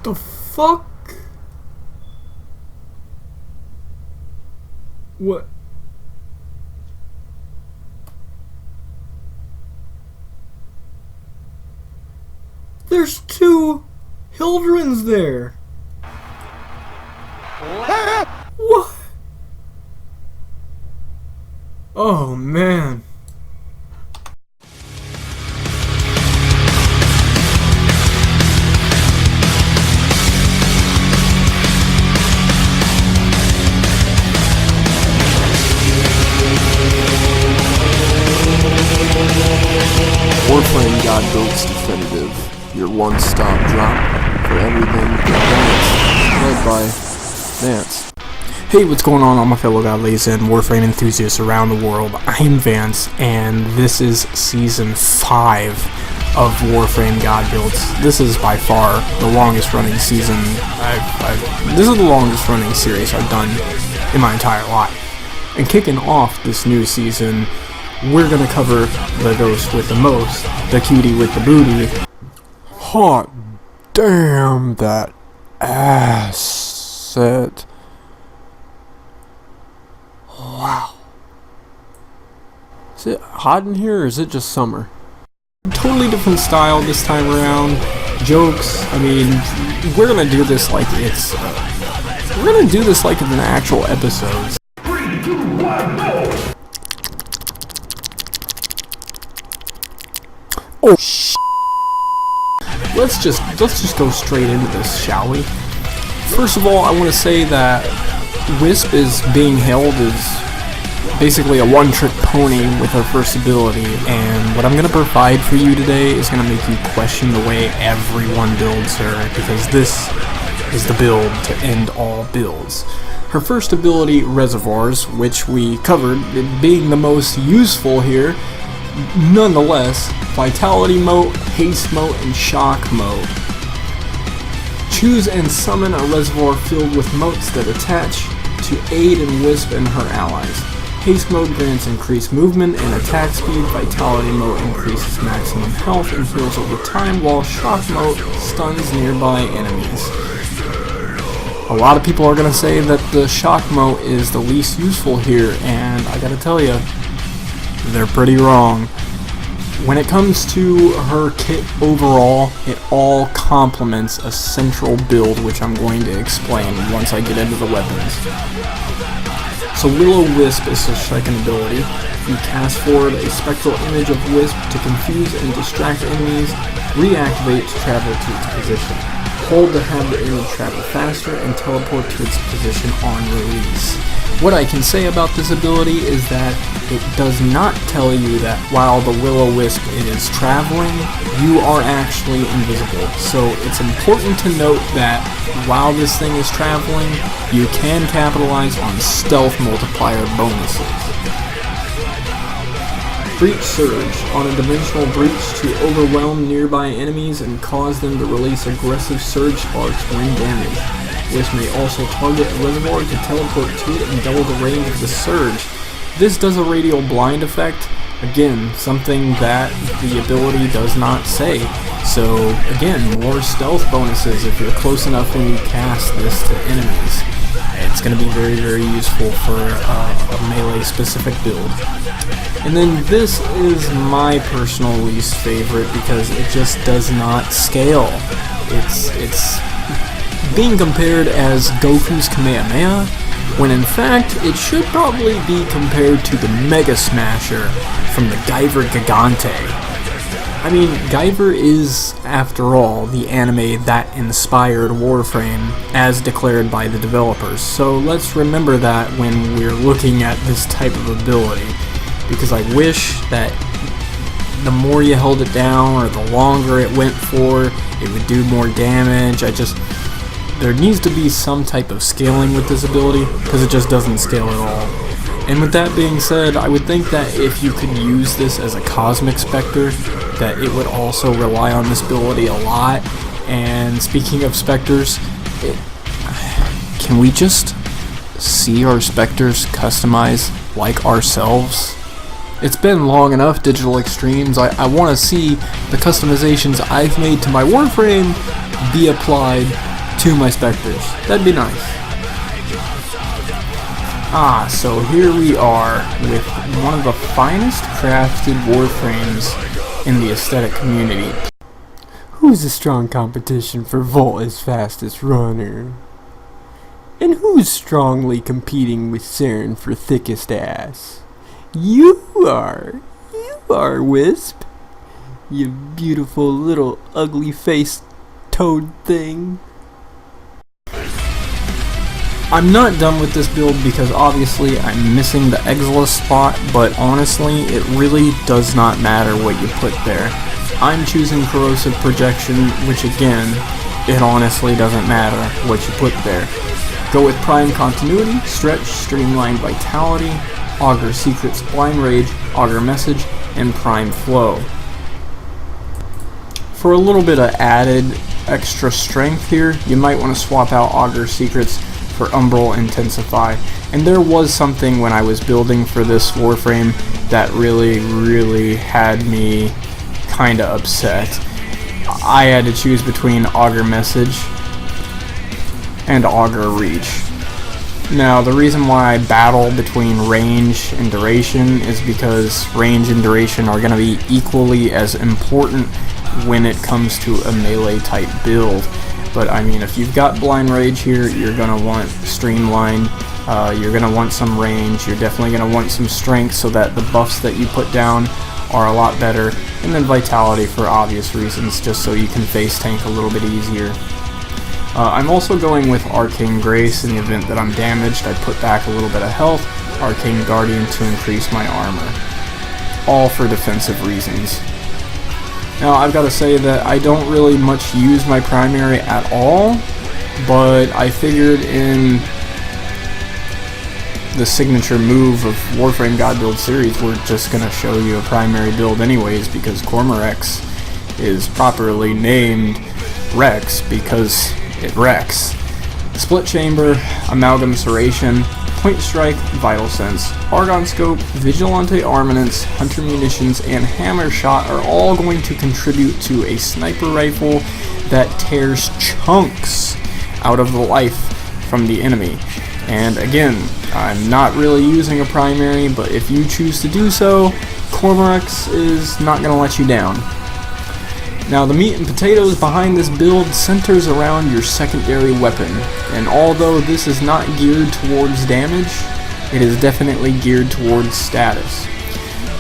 The fuck? What? There's 2 Hildrens there. What? Oh man. Warframe God Builds Definitive, your one-stop drop for everything advanced, led by Vance. Hey, what's going on, all my fellow godlies and Warframe enthusiasts around the world? I'm Vance, and this is Season 5 of Warframe God Builds. This is by far the longest running season this is the longest running series I've done in my entire life. And kicking off this new season, we're gonna cover the ghost with the most, the cutie with the booty. Hot damn, that asset. Wow. Is it hot in here or is it just summer? Totally different style this time around. Jokes, I mean, we're gonna do this like it's an actual episode. 3, 2, 1, go! Oh sh**. Let's just go straight into this, shall we? First of all, I want to say that Wisp is being hailed as basically a one-trick pony with her first ability, and what I'm going to provide for you today is going to make you question the way everyone builds her, because this is the build to end all builds. Her first ability, Reservoirs, which we covered, it being the most useful here. Nonetheless, Vitality Mote, Haste Mote, and Shock Mote. Choose and summon a reservoir filled with motes that attach to aid in Wisp and her allies. Haste Mode grants increased movement and attack speed, Vitality Mote increases maximum health and heals over time, while Shock Mote stuns nearby enemies. A lot of people are going to say that the Shock Mote is the least useful here, and I gotta tell you, they're pretty wrong. When it comes to her kit overall, it all complements a central build, which I'm going to explain once I get into the weapons. So Will-O-Wisp is her second ability. You cast forward a spectral image of Wisp to confuse and distract enemies, reactivate to travel to its position. Hold to have the image travel faster, and teleport to its position on release. What I can say about this ability is that it does not tell you that while the Will-O-Wisp is traveling, you are actually invisible. So it's important to note that while this thing is traveling, you can capitalize on stealth multiplier bonuses. Breach Surge. On a dimensional breach to overwhelm nearby enemies and cause them to release aggressive surge sparks when damaged. Wisp may also target a reservoir to teleport to it and double the range of the surge. This does a radial blind effect, again, something that the ability does not say. So again, more stealth bonuses if you're close enough when you cast this to enemies. It's going to be very, very useful for a melee specific build. And then this is my personal least favorite because it just does not scale. It's being compared as Goku's Kamehameha, when in fact it should probably be compared to the Mega Smasher from the Guyver Gigante. I mean, Guyver is, after all, the anime that inspired Warframe, as declared by the developers, so let's remember that when we're looking at this type of ability, because I wish that the more you held it down, or the longer it went for, it would do more damage. There needs to be some type of scaling with this ability, because it just doesn't scale at all. And with that being said, I would think that if you could use this as a Cosmic Spectre, that it would also rely on this ability a lot. And speaking of Spectres, can we just see our Spectres customized like ourselves? It's been long enough, Digital Extremes. I want to see the customizations I've made to my Warframe be applied to my specters. That'd be nice. So here we are with one of the finest crafted Warframes in the aesthetic community. Who's a strong competition for Volta's fastest runner? And who's strongly competing with Saren for thickest ass? You are, Wisp. You beautiful little ugly-faced toad thing. I'm not done with this build because obviously I'm missing the Exilus spot, but honestly, it really does not matter what you put there. I'm choosing Corrosive Projection, which again, it honestly doesn't matter what you put there. Go with Prime Continuity, Stretch, Streamline Vitality, Augur Secrets, Blind Rage, Augur Message, and Prime Flow. For a little bit of added extra strength here, you might want to swap out Augur Secrets for Umbral Intensify. And there was something when I was building for this Warframe that really had me kinda upset. I had to choose between Augur Message and Augur Reach. Now the reason why I battle between range and duration is because range and duration are going to be equally as important when it comes to a melee type build. But I mean, if you've got Blind Rage here, you're going to want Streamline, you're going to want some range, you're definitely going to want some strength so that the buffs that you put down are a lot better, and then Vitality for obvious reasons, just so you can face tank a little bit easier. I'm also going with Arcane Grace in the event that I'm damaged. I put back a little bit of health, Arcane Guardian to increase my armor. All for defensive reasons. Now I've got to say that I don't really much use my primary at all, but I figured in the signature move of Warframe God Build series, we're just going to show you a primary build anyways, because Cormorex is properly named Rex because it wrecks. Split Chamber, Amalgam Serration, Point Strike, Vital Sense, Argon Scope, Vigilante Armaments, Hunter Munitions, and Hammer Shot are all going to contribute to a sniper rifle that tears chunks out of the life from the enemy. And again, I'm not really using a primary, but if you choose to do so, Cormorex is not going to let you down. Now the meat and potatoes behind this build centers around your secondary weapon, and although this is not geared towards damage, it is definitely geared towards status.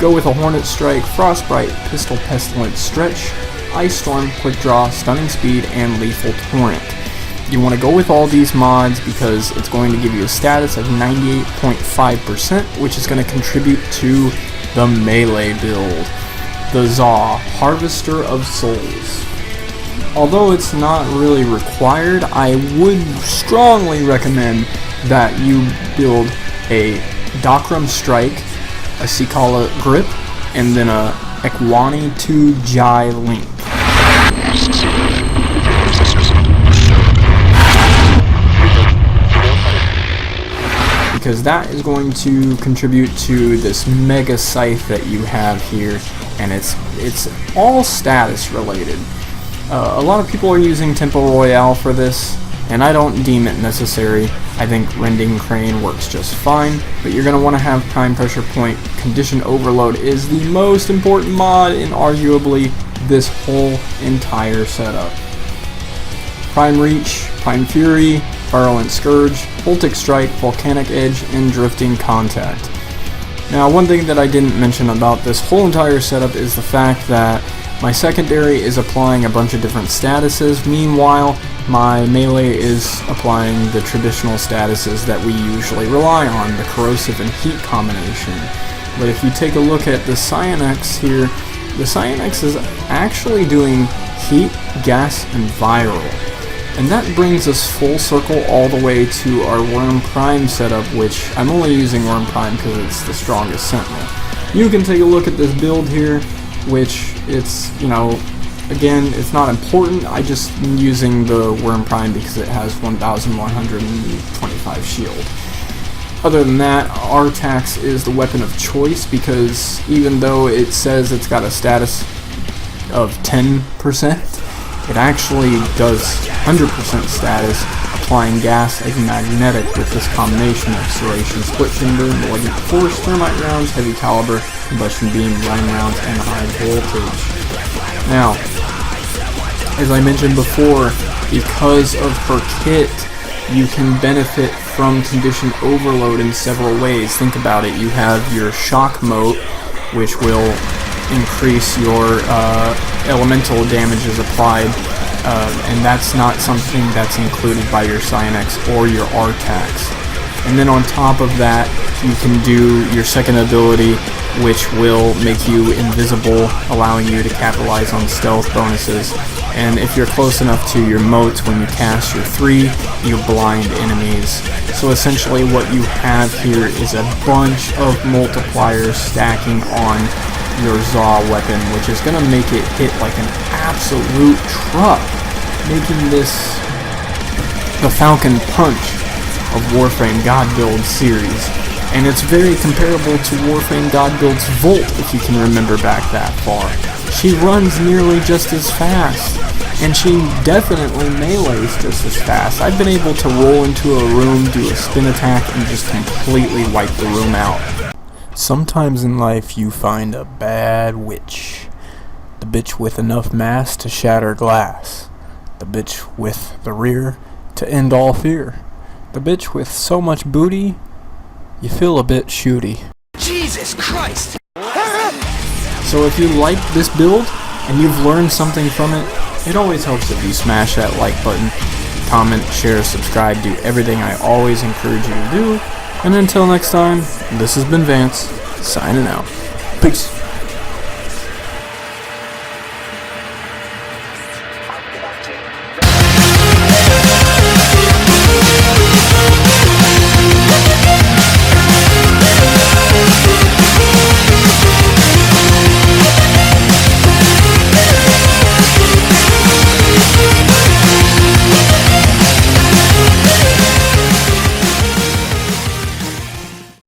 Go with a Hornet Strike, Frostbite, Pistol Pestilence, Stretch, Ice Storm, Quick Draw, Stunning Speed, and Lethal Torrent. You want to go with all these mods because it's going to give you a status of 98.5%, which is going to contribute to the melee build. The Zaw, Harvester of Souls. Although it's not really required, I would strongly recommend that you build a Dakram Strike, a Sikala Grip, and then a Ekwani 2 Jai Link. Because that is going to contribute to this mega scythe that you have here, and it's all status related. A lot of people are using Tempo Royale for this, and I don't deem it necessary. I think Rending Crane works just fine, but you're going to want to have Prime Pressure Point. Condition Overload is the most important mod in arguably this whole entire setup. Prime Reach, Prime Fury, Virulent Scourge, Voltic Strike, Volcanic Edge, and Drifting Contact. Now, one thing that I didn't mention about this whole entire setup is the fact that my secondary is applying a bunch of different statuses. Meanwhile, my melee is applying the traditional statuses that we usually rely on, the corrosive and heat combination. But if you take a look at the Cyanex here, the Cyanex is actually doing heat, gas, and viral. And that brings us full circle all the way to our Worm Prime setup, which I'm only using Worm Prime because it's the strongest Sentinel. You can take a look at this build here, which it's, you know, again, it's not important. I just am using the Worm Prime because it has 1125 shield. Other than that, Artax is the weapon of choice because even though it says it's got a status of 10%, It actually does 100% status, applying gas as magnetic with this combination of serration, split chamber, malignant force, thermite rounds, heavy caliber, combustion beam, running rounds, and high voltage. Now, as I mentioned before, because of her kit, you can benefit from condition overload in several ways. Think about it. You have your shock mote, which will increase your elemental damages applied, and that's not something that's included by your Cyanex or your Artax. And then on top of that, you can do your second ability, which will make you invisible, allowing you to capitalize on stealth bonuses. And if you're close enough to your motes when you cast your 3, you blind enemies. So essentially what you have here is a bunch of multipliers stacking on your Zaw weapon, which is going to make it hit like an absolute truck, making this the Falcon Punch of Warframe God Build series. And it's very comparable to Warframe God Build's Volt, if you can remember back that far. She runs nearly just as fast, and she definitely melees just as fast. I've been able to roll into a room, do a spin attack, and just completely wipe the room out. Sometimes in life you find a bad witch. The bitch with enough mass to shatter glass. The bitch with the rear to end all fear. The bitch with so much booty, you feel a bit shooty. Jesus Christ! So if you like this build, and you've learned something from it, it always helps if you smash that like button, comment, share, subscribe, do everything I always encourage you to do. And until next time, this has been Vance, signing out. Peace.